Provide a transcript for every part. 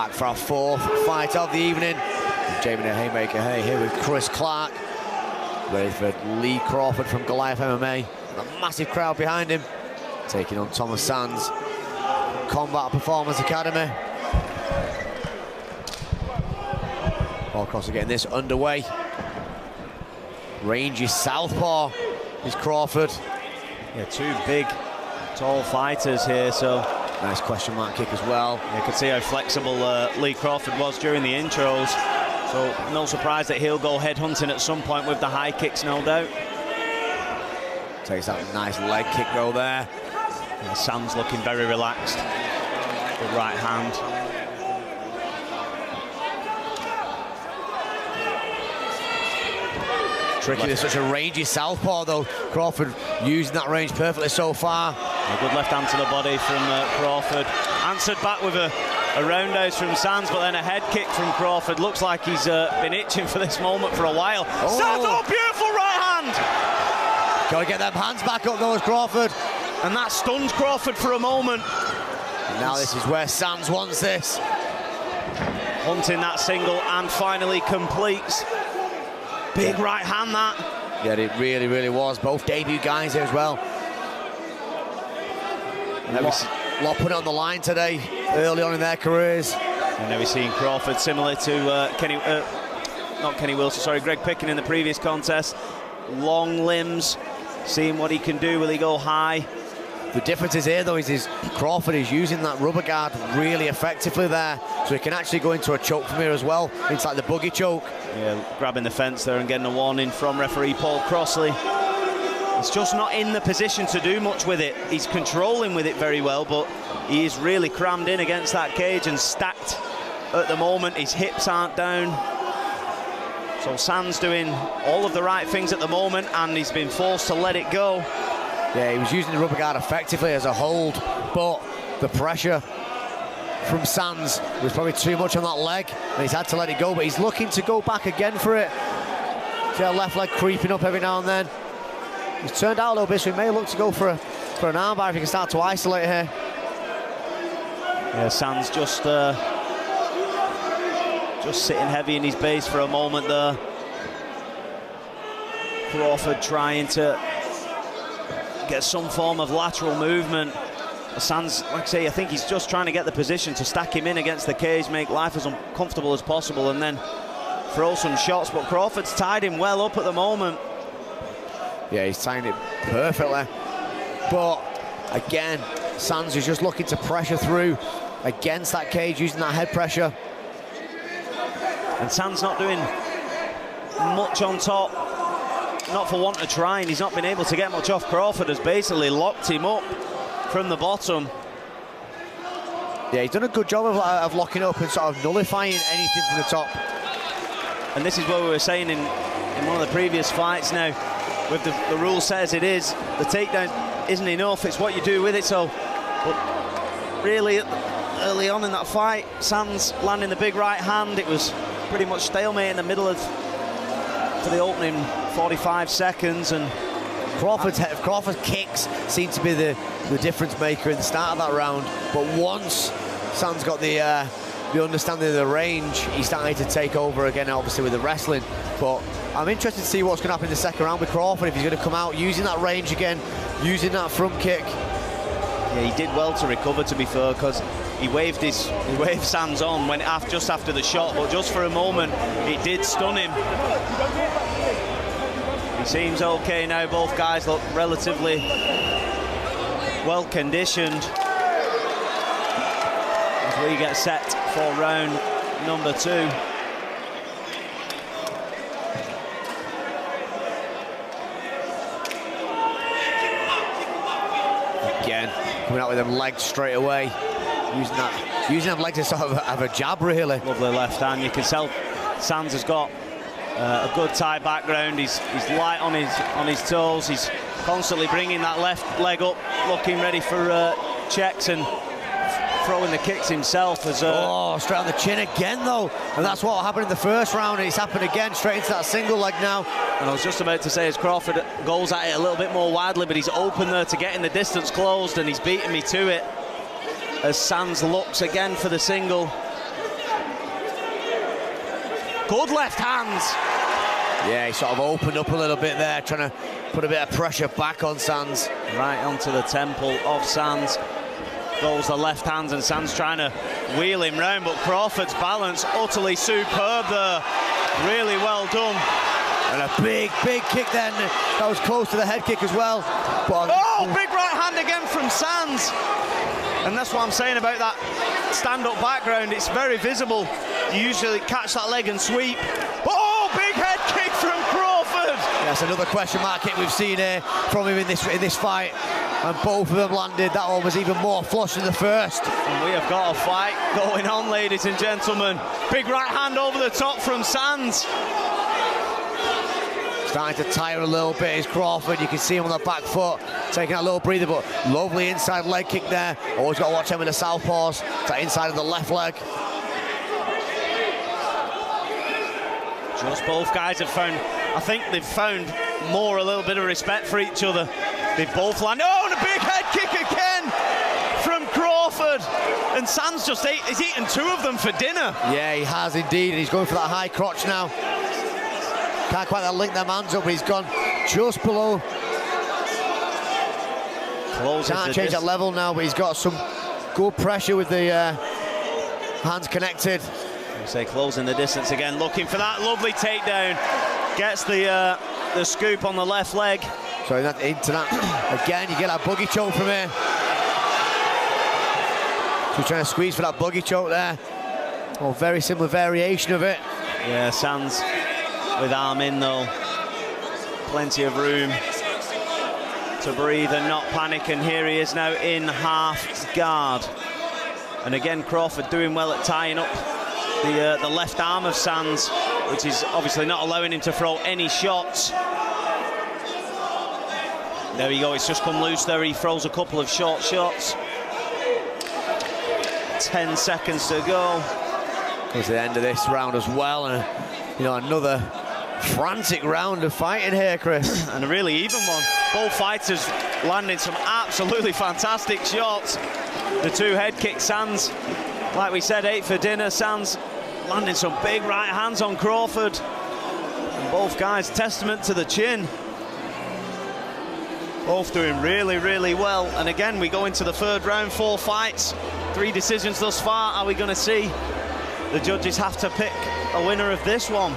Back for our fourth fight of the evening. Jamie the Haymaker here with Chris Clark. Ready for Lee Crawford from Goliath MMA. A massive crowd behind him. Taking on Thomas Sands, Kombat Performance Academy. Paul Crosser getting this underway. Rangy southpaw is Crawford. Yeah, two big, tall fighters here, so... Nice question mark kick as well. You could see how flexible Lee Crawford was during the intros. So no surprise that he'll go headhunting at some point with the high kicks, no doubt. Takes that nice leg kick though there. Yeah, Sam's looking very relaxed. Good right hand. Tricky, there's such a rangy southpaw though. Crawford using that range perfectly so far. A good left hand to the body from Crawford. Answered back with a roundhouse from Sands, but then a head kick from Crawford. Looks like he's been itching for this moment for a while. Oh. Sands, oh, beautiful right hand! Gotta get them hands back up though, as Crawford. And that stuns Crawford for a moment. And now this is where Sands wants this. Hunting that single and finally completes. Big right hand that. Yeah, it really, really was. Both debut guys here as well. A lot put it on the line today, early on in their careers. And now we're seeing Crawford similar to Greg Picken in the previous contest. Long limbs, seeing what he can do. Will he go high? The difference is here though is Crawford is using that rubber guard really effectively there, so he can actually go into a choke from here as well. It's like the boogie choke. Yeah, grabbing the fence there and getting a warning from referee Paul Crossley. He's just not in the position to do much with it. He's controlling with it very well, but he is really crammed in against that cage and stacked at the moment. His hips aren't down. So Sands doing all of the right things at the moment, and he's been forced to let it go. Yeah, he was using the rubber guard effectively as a hold, but the pressure from Sands was probably too much on that leg, and he's had to let it go, but he's looking to go back again for it. See that left leg creeping up every now and then. He's turned out a little bit, so he may look to go for an armbar if he can start to isolate here. Yeah, Sands just sitting heavy in his base for a moment there. Crawford trying to get some form of lateral movement. Sands, like I say, I think he's just trying to get the position to stack him in against the cage, make life as uncomfortable as possible, and then throw some shots. But Crawford's tied him well up at the moment. Yeah, he's tying it perfectly. But again, Sands is just looking to pressure through against that cage, using that head pressure. And Sands not doing much on top, not for want of trying. He's not been able to get much off. Crawford has basically locked him up from the bottom. Yeah, he's done a good job of locking up and sort of nullifying anything from the top. And this is what we were saying in one of the previous fights now. With the rule says it is, the takedown isn't enough, it's what you do with it. So, but really early on in that fight, Sands landing the big right hand, it was pretty much stalemate in the middle of for the opening 45 seconds, and Crawford's kicks seem to be the difference maker in the start of that round, but once Sands got the understanding of the range, he started to take over again, obviously with the wrestling. But I'm interested to see what's going to happen in the second round with Crawford, if he's going to come out using that range again, using that front kick. Yeah, he did well to recover, to be fair, because he waved Sands on when just after the shot, but just for a moment it did stun him. He seems okay now. Both guys look relatively well conditioned as we get set for round number 2. Again, coming out with them legs straight away, using them legs to sort of have a jab, really. Lovely left hand. You can tell Sands has got a good Thai background. He's light on his toes. He's constantly bringing that left leg up, looking ready for checks and throwing the kicks himself. As straight on the chin again though, and that's what happened in the first round, and it's happened again, straight into that single leg now. And I was just about to say, as Crawford goes at it a little bit more widely, but he's open there to getting the distance closed, and he's beating me to it as Sands looks again for the single. Good left hands. Yeah, he sort of opened up a little bit there, trying to put a bit of pressure back on Sands. Right onto the temple of Sands. Goes the left hands, and Sands trying to wheel him round, but Crawford's balance utterly superb there. Really well done. And a big kick then. That was close to the head kick as well. But big right hand again from Sands. And that's what I'm saying about that stand-up background. It's very visible. You usually catch that leg and sweep. Big head kick from Crawford. That's another question mark kick we've seen here from him in this fight. And both of them landed. That one was even more flush than the first. And we have got a fight going on, ladies and gentlemen. Big right hand over the top from Sands. Starting to tire a little bit is Crawford. You can see him on the back foot, taking a little breather, but lovely inside leg kick there. Always got to watch him with the southpaws. That inside of the left leg. Just both guys have found, I think they've found a little bit of respect for each other. They've both landed. And a big head kick again from Crawford. And Sands he's eaten two of them for dinner. Yeah, he has indeed, and he's going for that high crotch now. Can't quite link them hands up, but he's gone just below. Can't change that level now, but he's got some good pressure with the hands connected. Say closing the distance again, looking for that lovely takedown. Gets the scoop on the left leg. So into that again, you get that buggy choke from here. So he's trying to squeeze for that buggy choke there. Very similar variation of it. Yeah, Sands with arm in though. Plenty of room to breathe and not panic, and here he is now in half guard. And again, Crawford doing well at tying up the left arm of Sands, which is obviously not allowing him to throw any shots. There you go, it's just come loose there. He throws a couple of short shots. 10 seconds to go. It's the end of this round as well, and another frantic round of fighting here, Chris. And a really even one. Both fighters landing some absolutely fantastic shots. The two head kicks, Sands, like we said, ate for dinner. Sands landing some big right hands on Crawford. And both guys, testament to the chin. Both doing really, really well. And again, we go into the third round, 4 fights, 3 decisions thus far. Are we going to see the judges have to pick a winner of this one?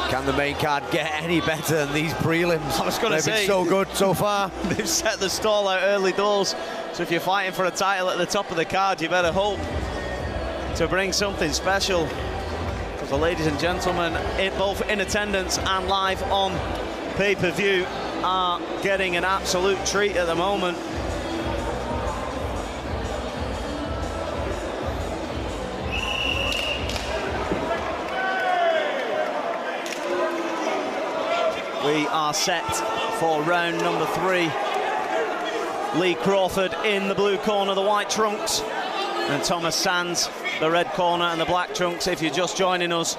Can the main card get any better than these prelims? I was going to say, they've been so good so far. They've set the stall out early doors. So if you're fighting for a title at the top of the card, you better hope to bring something special. Because the ladies and gentlemen, both in attendance and live on pay-per-view, are getting an absolute treat at the moment. We are set for round number 3. Lee Crawford in the blue corner, the white trunks, and Thomas Sands, the red corner and the black trunks. If you're just joining us,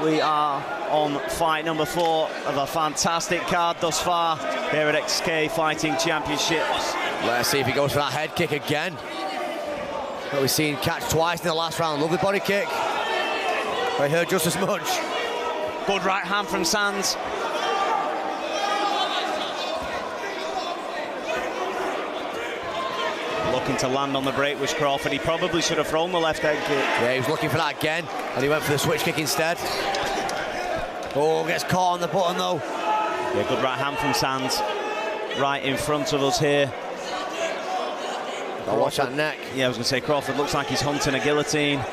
we are on fight number 4 of a fantastic card thus far here at XK Fighting Championships. Let's see if he goes for that head kick again. That we've seen catch twice in the last round. Lovely body kick. I heard just as much. Good right hand from Sands. Looking to land on the break was Crawford. He probably should have thrown the left head kick. Yeah, he was looking for that again, and he went for the switch kick instead. Gets caught on the button though. Yeah, good right hand from Sands. Right in front of us here. Watch that neck. Yeah, I was going to say, Crawford looks like he's hunting a guillotine.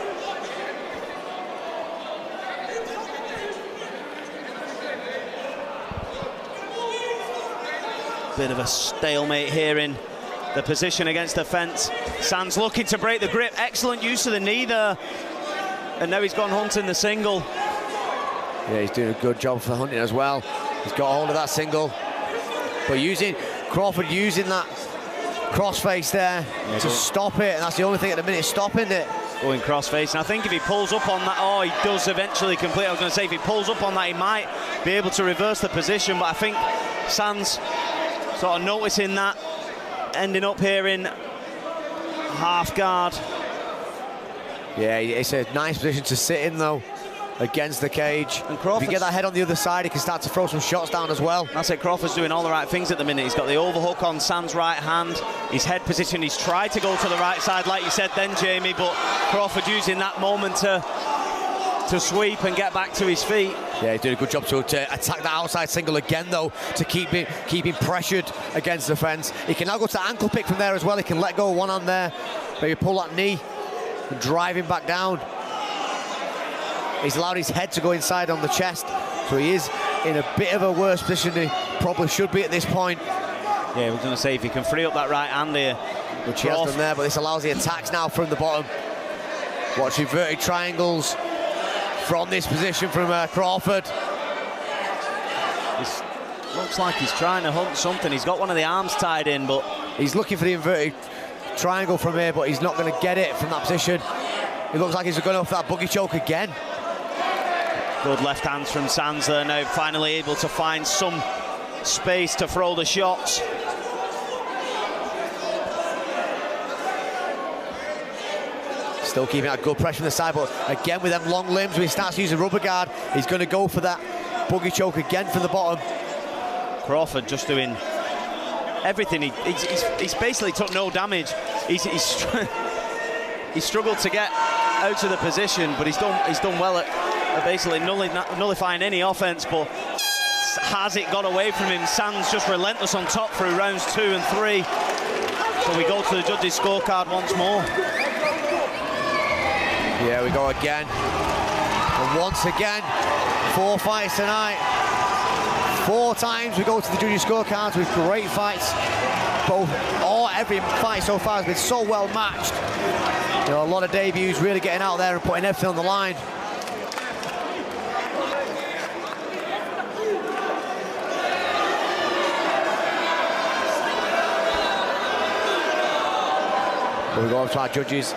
Bit of a stalemate here in the position against the fence. Sands looking to break the grip. Excellent use of the knee there. And now he's gone hunting the single. Yeah, he's doing a good job for hunting as well. He's got hold of that single. But Crawford using that crossface there to stop it. And that's the only thing at the minute stopping it. Going crossface. And I think if he pulls up on that, he does eventually complete. I was going to say, if he pulls up on that, he might be able to reverse the position. But I think Sands sort of noticing that, ending up here in half guard. Yeah, it's a nice position to sit in, though, against the cage. And if you get that head on the other side, he can start to throw some shots down as well. That's it, Crawford's doing all the right things at the minute. He's got the overhook on Sands' right hand, his head position, he's tried to go to the right side, like you said then, Jamie, but Crawford using that moment to sweep and get back to his feet. Yeah, he did a good job to attack that outside single again, though, to keep him pressured against the fence. He can now go to the ankle pick from there as well. He can let go one on there, maybe pull that knee and drive him back down. He's allowed his head to go inside on the chest, so he is in a bit of a worse position than he probably should be at this point. Yeah, I was going to say, if he can free up that right hand here. Which he has done there, but this allows the attacks now from the bottom. Watch inverted triangles from this position from Crawford. This looks like he's trying to hunt something. He's got one of the arms tied in, but he's looking for the inverted triangle from here, but he's not going to get it from that position. It looks like he's going off that boogie choke again. Good left hands from Sands there now, finally able to find some space to throw the shots. Still keeping that good pressure on the side, but again with them long limbs, when he starts using rubber guard, he's going to go for that boogie choke again from the bottom. Crawford just doing everything. He's basically took no damage. He's struggled to get out of the position, but he's done well at basically nullifying any offense. But has it got away from him? Sands just relentless on top through rounds 2 and 3. So we go to the judges' scorecard once more. Here we go again. And once again, 4 fights tonight. 4 times we go to the judges' scorecards with great fights. Every fight so far has been so well matched. You know, a lot of debuts really getting out there and putting everything on the line. But we go up to our judges'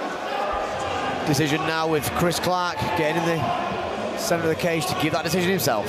decision now with Chris Clark getting in the centre of the cage to give that decision himself.